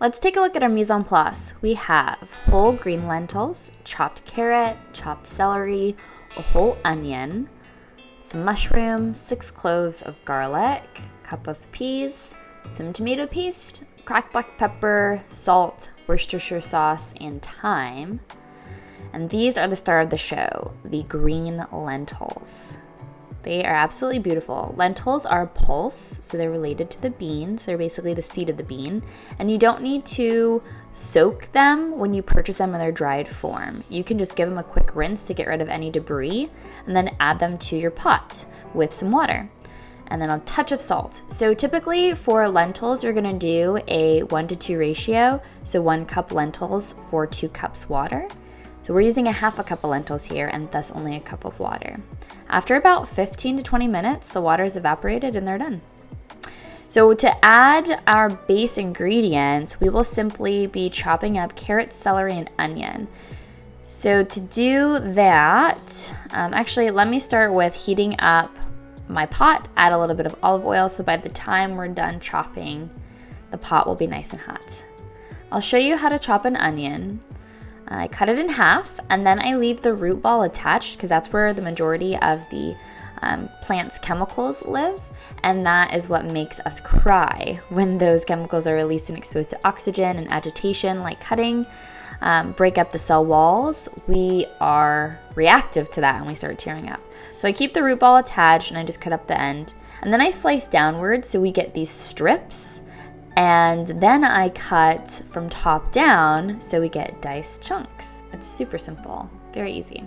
Let's take a look at our mise en place. We have whole green lentils, chopped carrot, chopped celery, a whole onion, some mushrooms, 6 cloves of garlic, a cup of peas, some tomato paste, cracked black pepper, salt, Worcestershire sauce, and thyme. And these are the star of the show, the green lentils. They are absolutely beautiful. Lentils are pulse, so they're related to the beans. They're basically the seed of the bean. And you don't need to soak them when you purchase them in their dried form. You can just give them a quick rinse to get rid of any debris and then add them to your pot with some water. And then a touch of salt. So typically for lentils, you're gonna do a 1-to-2 ratio. So 1 cup lentils for 2 cups water. So we're using a half a cup of lentils here and thus only a cup of water. After about 15 to 20 minutes, the water is evaporated and they're done. So to add our base ingredients, we will simply be chopping up carrot, celery, and onion. So to do that, actually let me start with heating up my pot, add a little bit of olive oil so by the time we're done chopping, the pot will be nice and hot. I'll show you how to chop an onion. I cut it in half and then I leave the root ball attached because that's where the majority of the plant's chemicals live, and that is what makes us cry when those chemicals are released and exposed to oxygen and agitation like cutting, break up the cell walls. We are reactive to that and we start tearing up. So I keep the root ball attached and I just cut up the end and then I slice downwards so we get these strips. And then I cut from top down so we get diced chunks. It's super simple, very easy.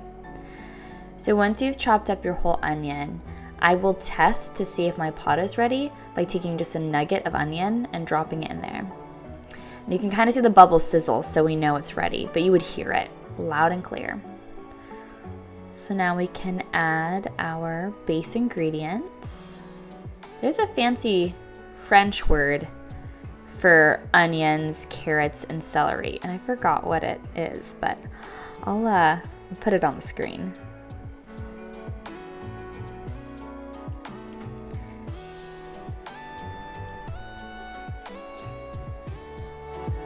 So once you've chopped up your whole onion, I will test to see if my pot is ready by taking just a nugget of onion and dropping it in there. And you can kind of see the bubbles sizzle so we know it's ready, but you would hear it loud and clear. So now we can add our base ingredients. There's a fancy French word for onions, carrots, and celery, and I forgot what it is, but I'll put it on the screen.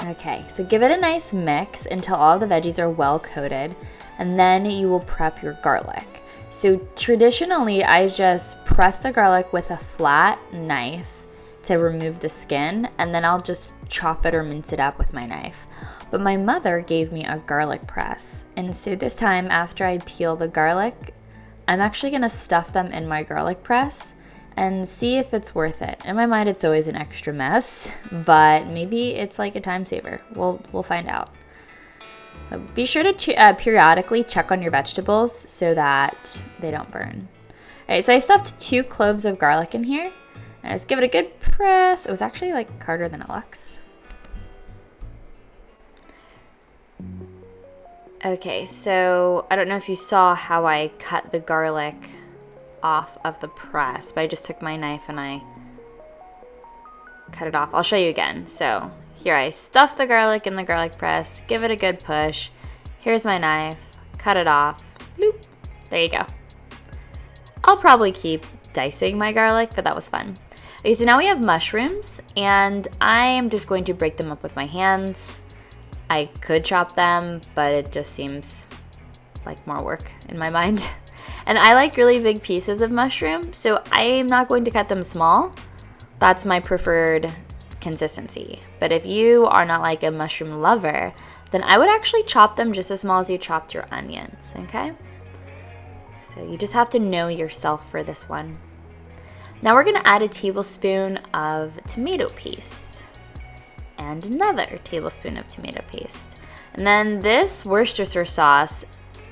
Okay, so give it a nice mix until all the veggies are well coated, and then you will prep your garlic. So traditionally, I just press the garlic with a flat knife to remove the skin, and then I'll just chop it or mince it up with my knife. But my mother gave me a garlic press, and so this time after I peel the garlic, I'm actually gonna stuff them in my garlic press and see if it's worth it. In my mind, it's always an extra mess, but maybe it's like a time saver. We'll find out. So be sure to periodically check on your vegetables so that they don't burn. All right, so I stuffed 2 cloves of garlic in here. And just give it a good press. It was actually like harder than it looks. Okay, so I don't know if you saw how I cut the garlic off of the press, but I just took my knife and I cut it off. I'll show you again. So here I stuff the garlic in the garlic press, give it a good push. Here's my knife, cut it off. Bloop. There you go. I'll probably keep dicing my garlic, but that was fun. Okay, so now we have mushrooms, and I am just going to break them up with my hands. I could chop them, but it just seems like more work in my mind. And I like really big pieces of mushroom, so I am not going to cut them small. That's my preferred consistency. But if you are not like a mushroom lover, then I would actually chop them just as small as you chopped your onions, okay? So you just have to know yourself for this one. Now we're gonna add a tablespoon of tomato paste and another tablespoon of tomato paste. And then this Worcestershire sauce,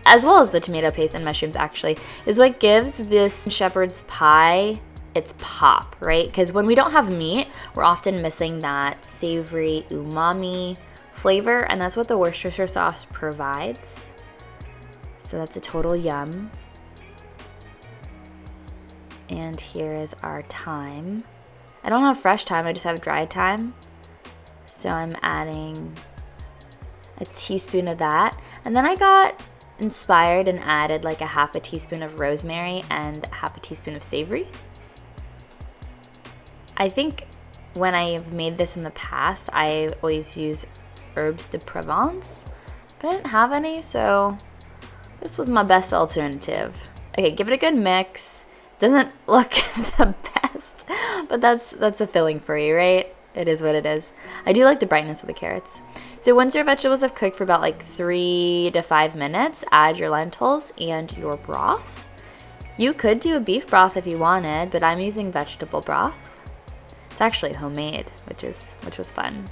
as well as the tomato paste and mushrooms actually, is what gives this shepherd's pie its pop, right? Because when we don't have meat, we're often missing that savory umami flavor, and that's what the Worcestershire sauce provides. So that's a total yum. And here is our thyme. I don't have fresh thyme, I just have dried thyme. So I'm adding a teaspoon of that. And then I got inspired and added like a half a teaspoon of rosemary and half a teaspoon of savory. I think when I've made this in the past, I always use herbes de Provence, but I didn't have any, so this was my best alternative. Okay, give it a good mix. Doesn't look the best, but that's a filling for you, right? It is what it is. I do like the brightness of the carrots. So once your vegetables have cooked for about like 3 to 5 minutes, add your lentils and your broth. You could do a beef broth if you wanted, but I'm using vegetable broth. It's actually homemade, which was fun.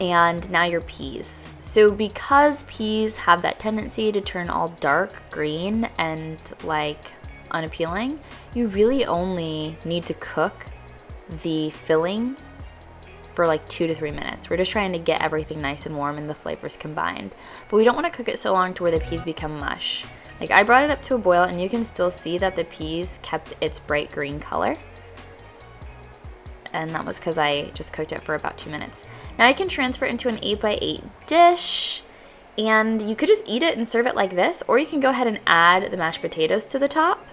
And now your peas. So because peas have that tendency to turn all dark green and like unappealing, you really only need to cook the filling for like 2 to 3 minutes. We're just trying to get everything nice and warm and the flavors combined. But we don't want to cook it so long to where the peas become mush. Like I brought it up to a boil and you can still see that the peas kept its bright green color. And that was because I just cooked it for about 2 minutes. Now you can transfer it into an 8x8 dish, and you could just eat it and serve it like this, or you can go ahead and add the mashed potatoes to the top.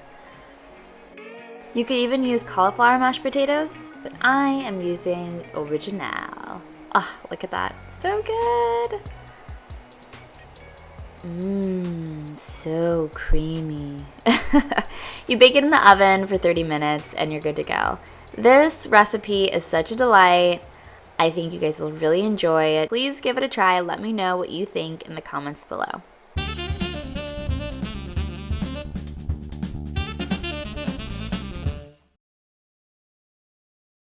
You could even use cauliflower mashed potatoes, but I am using original. Ah, look at that. So good. Mmm, so creamy. You bake it in the oven for 30 minutes and you're good to go. This recipe is such a delight. I think you guys will really enjoy it. Please give it a try. Let me know what you think in the comments below.